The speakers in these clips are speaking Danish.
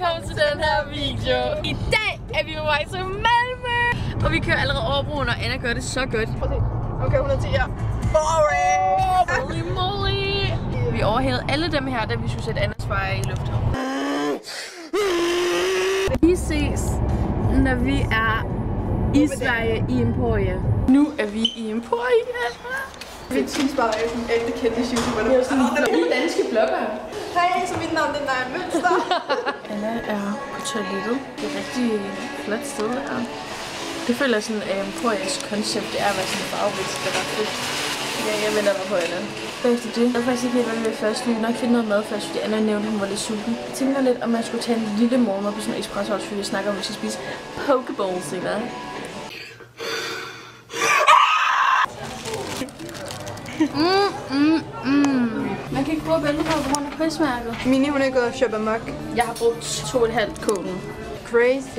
velkommen til den her video. I dag er vi på vej til Malmø. Og vi kører allerede over broen, og Anna gør det så godt. Okay, 110 her. Holy moly. Vi overhævede alle dem her, da vi skulle sætte Annas far i lufthavnen. Vi ses, når vi er i Sverige i Emporia. Nu er vi i Emporia. Vi synes bare, at sådan ægte kendte YouTuber. Det er sådan en danske blogger. Hej, så mit navn er Naja Mønster. Anna er på toilettet. Det er et rigtig flot sted her. Det føler jeg sådan, at Emporias koncept er at være sådan farverigt, det er fedt. Ja, jeg venter bare på Anna. Efter det, jeg ved faktisk ikke helt, hvad vi vil først. Vi vil nok finde noget mad først, fordi Anna nævnte, at hun var lidt sulten. Jeg tænker lidt, om man skulle tage en lille morgenmad på sådan en espresso-house, fordi vi snakker om, at vi skal spise pokeballs senere. Man kan ikke bruge bæltet på grund af prismærket. Mini, hun er gået og shoppe amok. Jeg har brugt 2,5 kogen. Crazy.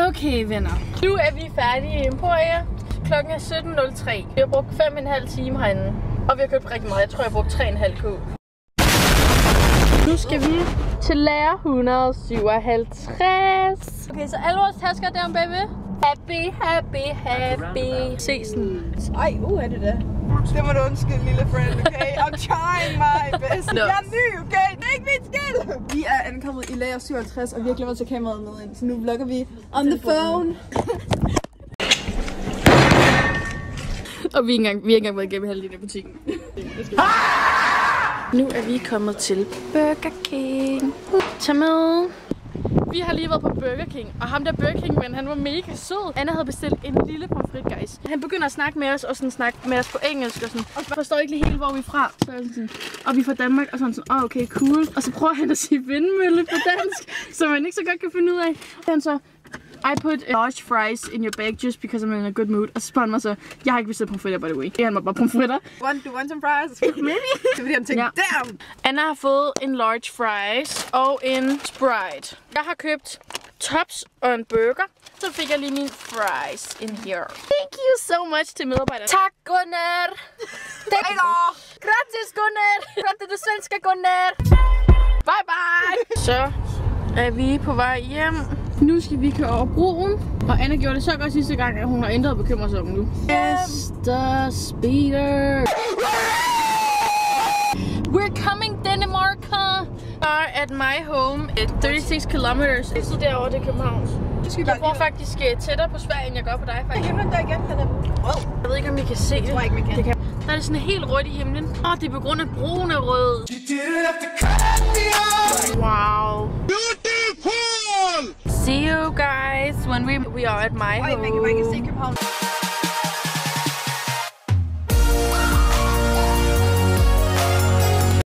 Okay, venner. Nu er vi færdige i Emporia. Klokken er 17.03. Vi har brugt 5,5 timer herinde. Og vi har købt rigtig meget. Jeg tror, jeg har brugt 3,5 kog. Nu skal vi til lærer 157. Okay, så alle vores tasker der om bagved. Happy, happy, happy. Season. Ej, er det da. Det må du undskylde, lille friend, okay? I'm trying my best. No. Jeg er ny, okay? Det er ikke min skyld. Vi er ankommet i lager 57, og vi har glemt at tage kameraet med ind. Så nu vlogger vi on the phone. Og vi har ikke engang været igennem halvdelen af butikken. Nu er vi kommet til Burger King. Tag med. Vi har lige været på Burger King, og ham der Burger King, men han var mega sød. Anna havde bestilt en lille pomfrit, guys. Han begynder at snakke med os, og sådan snakke med os på engelsk og sådan. Og jeg forstår ikke lige helt, hvor vi er fra. Så er sådan, og vi er fra Danmark, og sådan, okay, cool. Og så prøver han at sige vindmølle på dansk, som man ikke så godt kan finde ud af. Og han så, I put large fries in your bag just because I'm in a good mood. Og så spørger han mig så, jeg har ikke bestilt pomfritter, by the way. Det er mig bare pomfritter. Do you want some fries? Maybe. Det er fordi, han tænkte, damn! Anna har fået en large fries og en Sprite. Jeg har købt tops og en burger. Så fik jeg lige min fries in here. Thank you so much til medarbejderne. Tak, Gunnar! Hej då! Gratis, Gunnar! Pratar du svenska, Gunnar? Bye, bye! Så er vi på vej hjem. Nu skal vi køre over broen. Og Anna gjorde det så godt sidste gang, at hun har ændret bekymret sig om nu. Yes, the speeder! We're coming, Denmark! Are at my home at 36 kilometers. Det er derovre, det er København. Jeg bor faktisk tættere på Sverige, end jeg gør på dig, faktisk. Jeg ved ikke, om I kan se det. Jeg tror ikke, man kan. Der er det sådan helt rødt i himlen. Det er på grund af broen er rød. Wow. See you guys when we are at my home. Man kan se København.